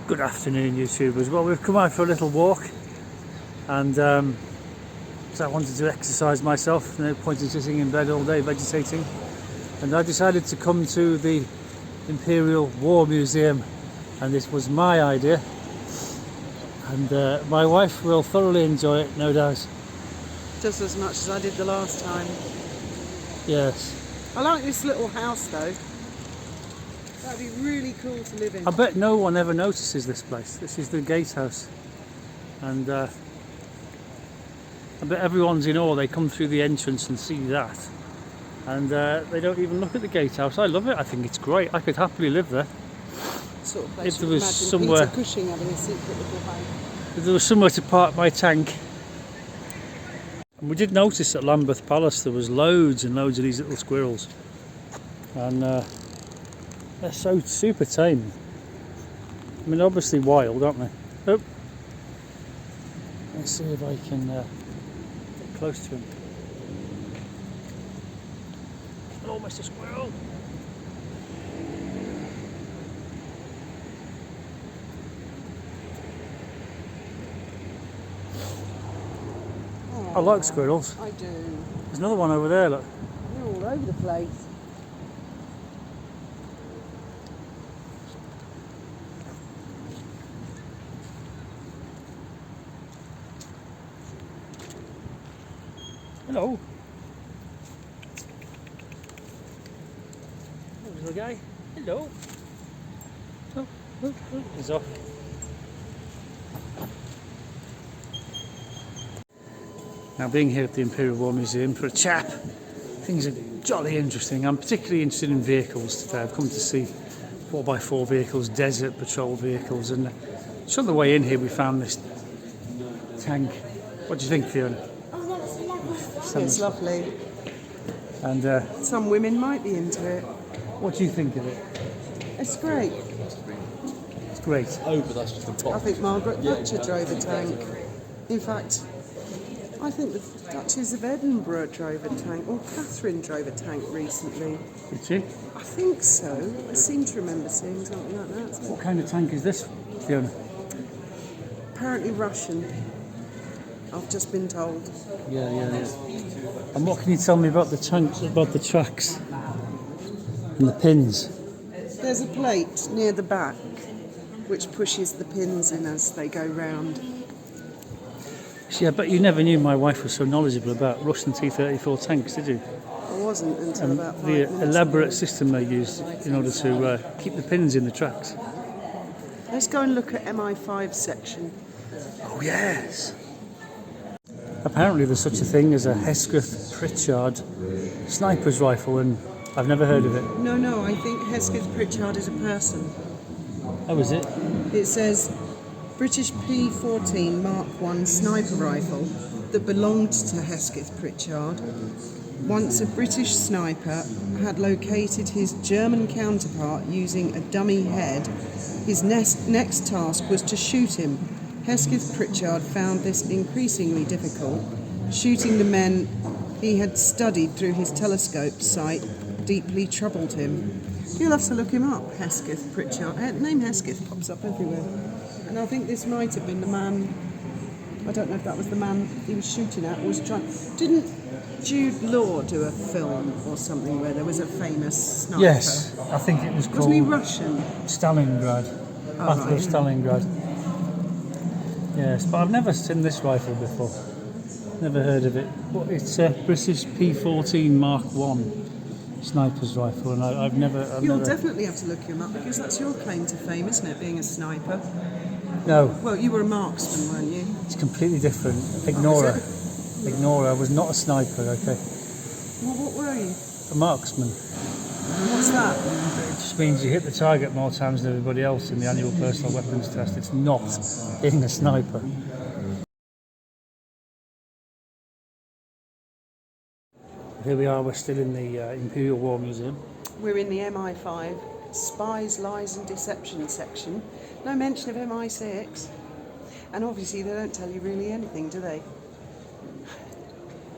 Good afternoon, YouTubers. Well, we've come out for a little walk, and so I wanted to exercise myself. No point in sitting in bed all day vegetating, and I decided to come to the Imperial War Museum, and this was my idea, and my wife will thoroughly enjoy it, no doubt. Just as much as I did the last time. Yes. I like this little house though. That'd be really cool to live in. I bet no one ever notices this place. This is the gatehouse, and I bet everyone's in awe. They come through the entrance and see that, and they don't even look at the gatehouse. I love it. I think it's great. I could happily live there. Sort of place If there was imagine somewhere, Peter Cushing having a secret little home. if there was somewhere to park my tank. And we did notice at Lambeth Palace there was loads and loads of these little squirrels, and they're so super tame. I mean, obviously wild, aren't they? Oh, let's see if I can get close to him. Hello, Mr. Squirrel. I like squirrels. I do. There's another one over there, look. They're all over the place. Hello. There's the guy. Hello. Oh, he's off. Now, being here at the Imperial War Museum for a chap, things are jolly interesting. I'm particularly interested in vehicles today. I've come to see 4x4 vehicles, desert patrol vehicles, and just on the way in here we found this tank. What do you think, Fiona? It's lovely. And Some women might be into it. what do you think of it? It's great. It's great. Oh, but that's just a I pop. think Margaret Thatcher drove a tank. In fact, I think the Duchess of Edinburgh drove a tank, or Catherine drove a tank recently. Did she? I think so. I seem to remember seeing something like that. What kind of tank is this, Fiona? Apparently Russian. I've just been told. Yeah. And what can you tell me about the tanks, about the tracks and the pins? There's a plate near the back which pushes the pins in as they go round. Yeah, but you never knew my wife was so knowledgeable about Russian T-34 tanks, did you? I wasn't until And about 5 the minutes elaborate ago. system they used in order to keep the pins in the tracks. Let's go and look at MI5 section. Oh yes. Apparently there's such a thing as a Hesketh Pritchard sniper's rifle, and I've never heard of it. No, I think Hesketh Pritchard is a person. Oh, is it? It says British P14 Mark I sniper rifle that belonged to Hesketh Pritchard. Once a British sniper had located his German counterpart using a dummy head, his next task was to shoot him. Hesketh Pritchard found this increasingly difficult. Shooting the men he had studied through his telescope sight deeply troubled him. You'll have to look him up, Hesketh Pritchard. Name Hesketh pops up everywhere. And I think this might have been the man, I don't know if that was the man he was shooting at, didn't Jude Law do a film or something where there was a famous sniper? Yes, I think it was called Wasn't he Russian? Stalingrad. Battle right. of Stalingrad. Yes, but I've never seen this rifle before. Never heard of it. But it's a British P14 Mark I sniper's rifle, and I've never. You'll definitely have to look him up because that's your claim to fame, isn't it, being a sniper? No, Well, you were a marksman, weren't you? it's completely different. Ignore her. Ignore her. I was not a sniper. Okay, Well, what were you? a marksman. What's that? It just means you hit the target more times than everybody else in the annual personal weapons test. It's not being a sniper. Here we are. We're still in the Imperial War Museum. We're in the MI5 Spies, Lies and Deception section. No mention of MI6. And obviously they don't tell you really anything, do they?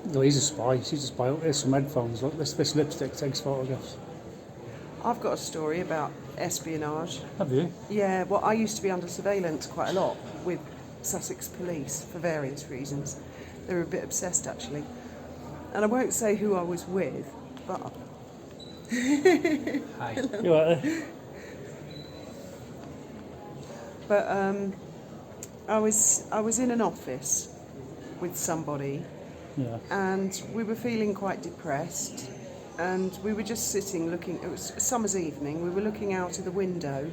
No, he's a spy. She's a spy. Look, there's some headphones. Look, this lipstick takes photographs. I've got a story about espionage. Have you? Yeah, well, I used to be under surveillance quite a lot with Sussex Police for various reasons. They were a bit obsessed, actually. And I won't say who I was with, but Hi. You right there? but I was in an office with somebody, Yeah. and we were feeling quite depressed, and we were just sitting looking. It was a summer's evening. We were looking out of the window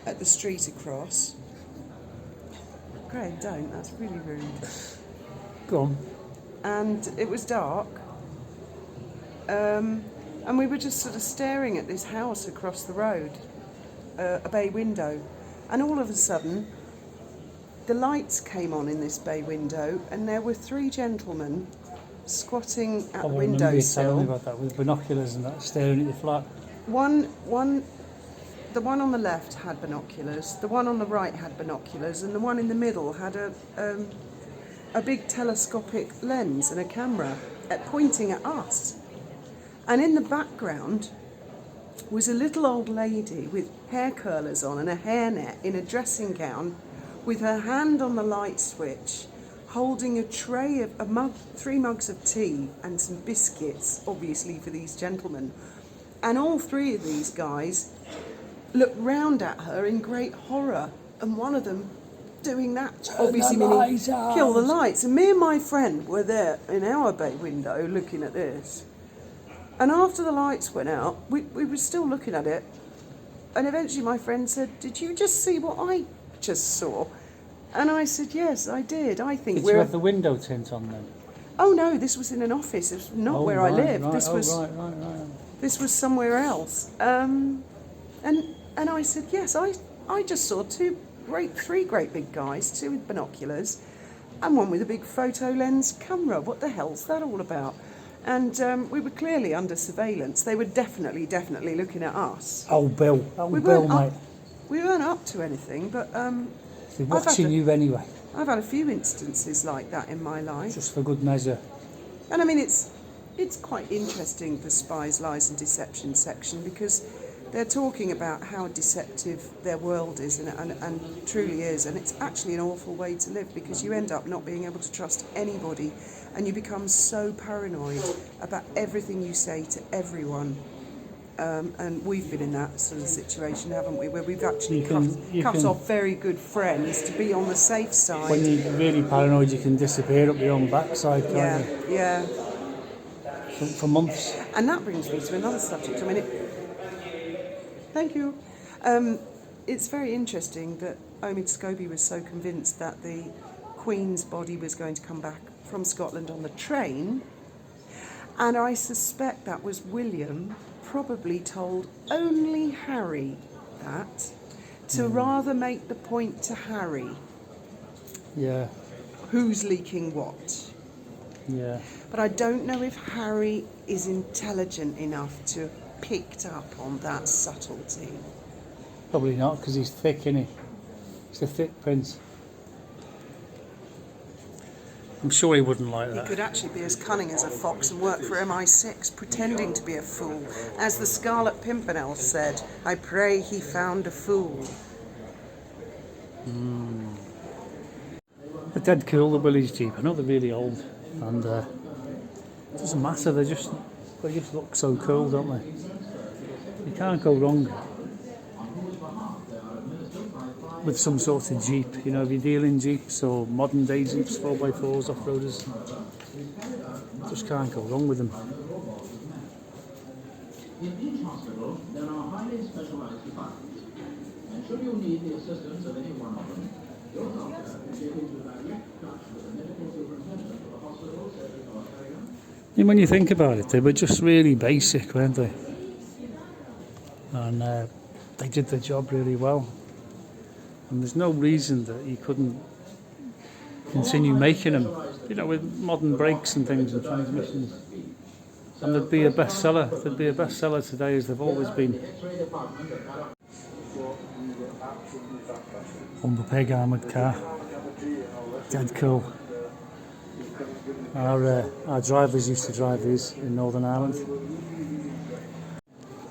at the street across. Greg, don't. That's really rude. Go on. And it was dark, and we were just sort of staring at this house across the road, a bay window, and all of a sudden the lights came on in this bay window, and there were three gentlemen squatting at the I remember you telling me windowsill. about that with binoculars and that, staring at your flat. The one on the left had binoculars, the one on the right had binoculars, and the one in the middle had a big telescopic lens and a camera pointing at us. And in the background was a little old lady with hair curlers on and a hairnet in a dressing gown, with her hand on the light switch, holding a tray of 3 mugs of tea and some biscuits, obviously for these gentlemen. And all three of these guys looked round at her in great horror, and one of them doing that, obviously meaning kill the lights. And me and my friend were there in our bay window looking at this. And after the lights went out, we were still looking at it, and eventually my friend said, "Did you just see what I just saw?" And I said, "Yes, I did. I think Did we're..." you have the window tint on then? Oh no, this was in an office. It was not where I lived. Right. This was Right. this was somewhere else. And I said, "Yes, I just saw three great big guys, two with binoculars, and one with a big photo lens camera. What the hell's that all about?" And we were clearly under surveillance. They were definitely looking at us. Oh, Bill. We Bill, weren't mate. up, we weren't up to anything, but They're watching you anyway, I've had a few instances like that in my life. just for good measure. And I mean, it's quite interesting, the Spies, Lies and Deception section, because they're talking about how deceptive their world is, and truly is, and it's actually an awful way to live, because you end up not being able to trust anybody, and you become so paranoid about everything you say to everyone. And we've been in that sort of situation, haven't we, where we've actually cut off very good friends to be on the safe side. When you're really paranoid, you can disappear up your own backside, can't you? Yeah. For months. And that brings me to another subject. I mean, thank you. It's very interesting that Omid Scobie was so convinced that the Queen's body was going to come back from Scotland on the train, and I suspect that was William probably told only Harry that, to rather make the point to Harry Yeah. who's leaking what. Yeah. But I don't know if Harry is intelligent enough to have picked up on that subtlety. Probably not, because he's thick, isn't he? He's a thick prince. I'm sure he wouldn't like He that. could actually be as cunning as a fox and work for MI6, pretending to be a fool. As the Scarlet Pimpernel said, "I pray he found a fool." They're dead cool, the Willys Jeep. I know they're really old, and it doesn't matter. They just look so cool, don't they? You can't go wrong with some sort of Jeep. You know, if you're dealing Jeeps or modern day Jeeps, 4x4s, off-roaders, just can't go wrong with them. In each hospital, there are highly specialized departments, and should you need the assistance of any one of them, your doctor will get into direct touch with the medical superintendent of the hospital serving your area. And when you think about it, they were just really basic, weren't they? And they did their job really well. And there's no reason that you couldn't continue making them, you know, with modern brakes and things and transmissions. And they'd be a bestseller. They'd be a bestseller today, as they've always been. Humber peg armoured car. Dead cool. Our drivers used to drive these in Northern Ireland.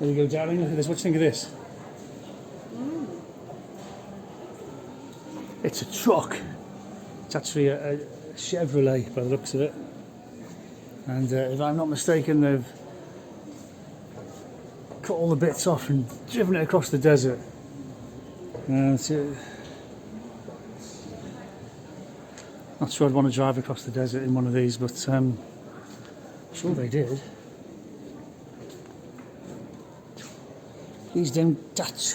There you go, darling. Look at this. What do you think of this? It's a truck. It's actually a Chevrolet by the looks of it. And if I'm not mistaken, they've cut all the bits off and driven it across the desert. Not sure I'd want to drive across the desert in one of these, but sure they did. Please don't touch.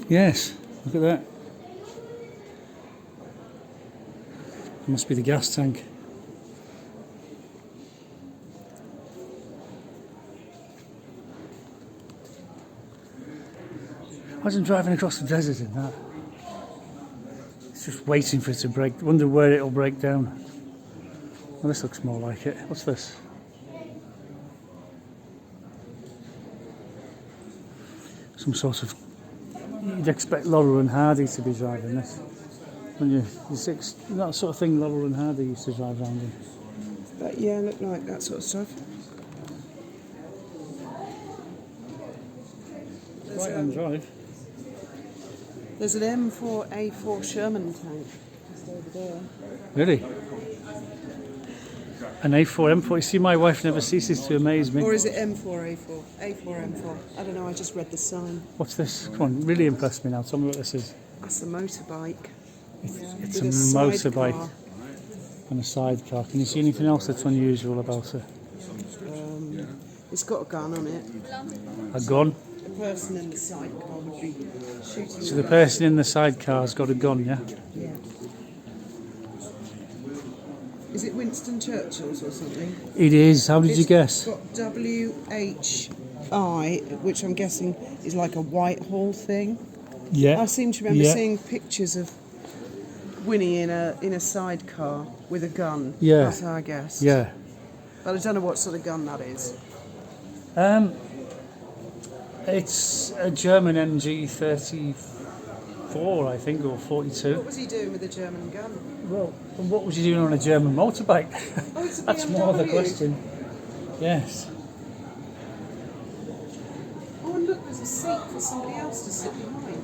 Yes, look at that. Must be the gas tank. Imagine driving across the desert in that. It's just waiting for it to break. Wonder where it'll break down. Well, this looks more like it. What's this? Some sort of... You'd expect Laurel and Hardy to be driving this. Wouldn't you? That sort of thing Laurel and Hardy used to drive around in. But yeah, look like that sort of stuff. Right hand drive. There's an M4A4 Sherman tank just over there. Really? An A4 M4. You see, my wife never ceases to amaze me. Or is it M4A4? A4M4. I don't know, I just read the sign. What's this? Come on, really impress me now. Tell me what this is. That's a motorbike. It's With a motorbike sidecar. and a sidecar. Can you see anything else that's unusual about it? It's got a gun on it. A gun? The person in the sidecar would be shooting. So the person in the sidecar's got a gun, yeah? Yeah. Is it Winston Churchill's or something? It is. How did you It's guess? got WHI, which I'm guessing is like a Whitehall thing. Yeah. I seem to remember Yeah. seeing pictures of Winnie in a sidecar with a gun. Yeah. That's how I guess. Yeah. But I don't know what sort of gun that is. It's a German MG34, I think, or 42. What was he doing with a German gun? Well, what was he doing on a German motorbike? Oh, it's a That's more the BMW. question. Yes. Oh, and look, there's a seat for somebody else to sit behind.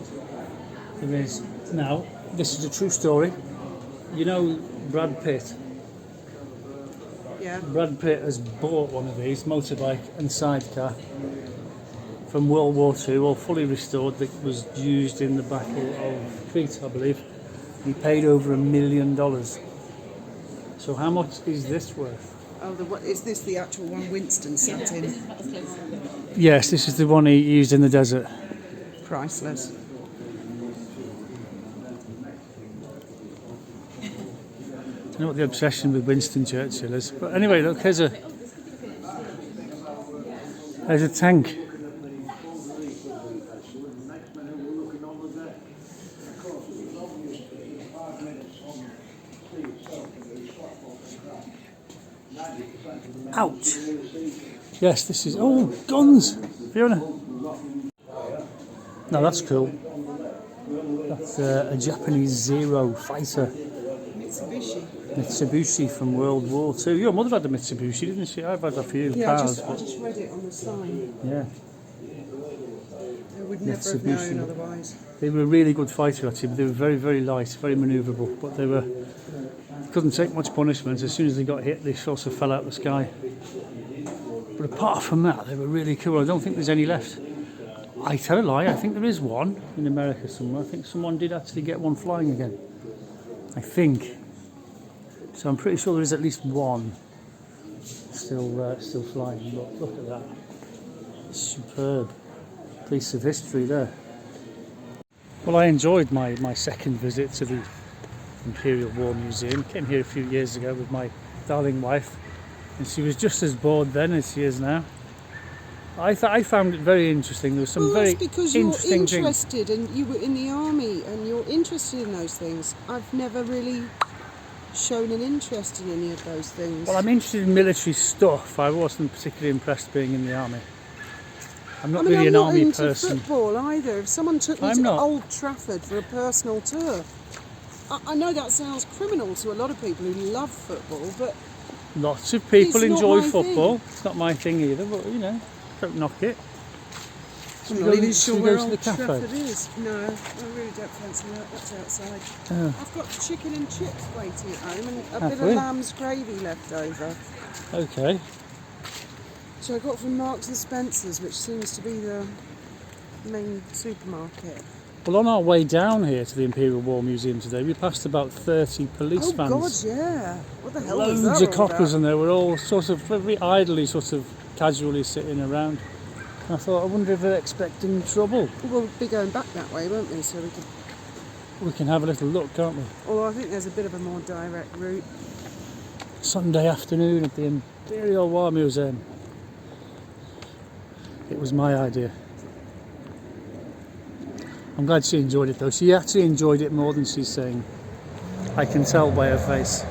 There is. Now, this is a true story. You know Brad Pitt? Yeah. Brad Pitt has bought one of these, motorbike and sidecar, from World War II, all fully restored, that was used in the Battle of Crete, I believe. He paid over $1 million. So how much is this worth? Oh, is this the actual one Winston sat in? Yes, this is the one he used in the desert. Priceless. I don't know what the obsession with Winston Churchill is. But anyway, look, there's a tank. Ouch. Yes, this is... Oh, guns! Fiona. No, that's cool. That's a Japanese Zero fighter. Mitsubishi from World War II. Your mother had a Mitsubishi, didn't she? I've had a few Yeah, cars. I just read it on the sign. Yeah, I would never have known Mitsubishi. otherwise. they were a really good fighter actually, but they were very, very light, very manoeuvrable. But they couldn't take much punishment. As soon as they got hit, they sort of fell out of the sky. But apart from that, they were really cool. I don't think there's any left. I tell a lie, I think there is one in America somewhere. I think someone did actually get one flying again. I think. So I'm pretty sure there is at least one still flying. Look at that. Superb piece of history there. Well, I enjoyed my second visit to the Imperial War Museum. Came here a few years ago with my darling wife, and she was just as bored then as she is now. I found it very interesting. There was some very that's because you're interesting things. interested and you were in the army and you're interested in those things. I've never really shown an interest in any of those things. Well, I'm interested in military stuff. I wasn't particularly impressed being in the army. I'm not really an army I'm not into person. football either. If someone took me I'm to not. Old Trafford for a personal tour, I know that sounds criminal to a lot of people who love football, but Lots of people It's not enjoy my football. thing. It's not my thing either, but you know, don't knock it. I'm we not go- even should sure we where go to Old the cafe? Trafford is. No, I really don't fancy that. That's outside. Oh, I've got chicken and chips waiting at home and a Have bit we? of lamb's gravy left over. okay. So I got from Marks and Spencer's, which seems to be the main supermarket. Well, on our way down here to the Imperial War Museum today, we passed about 30 police Oh vans. God, yeah. What the hell was Loads that of all coppers, about? and they were all sort of very idly, sort of casually sitting around. I thought, I wonder if they're expecting trouble. We'll be going back that way, won't we? So we could. We can have a little look, can't we? Although I think there's a bit of a more direct route. Sunday afternoon at the Imperial War Museum. It was my idea. I'm glad she enjoyed it though. She actually enjoyed it more than she's saying. I can tell by her face.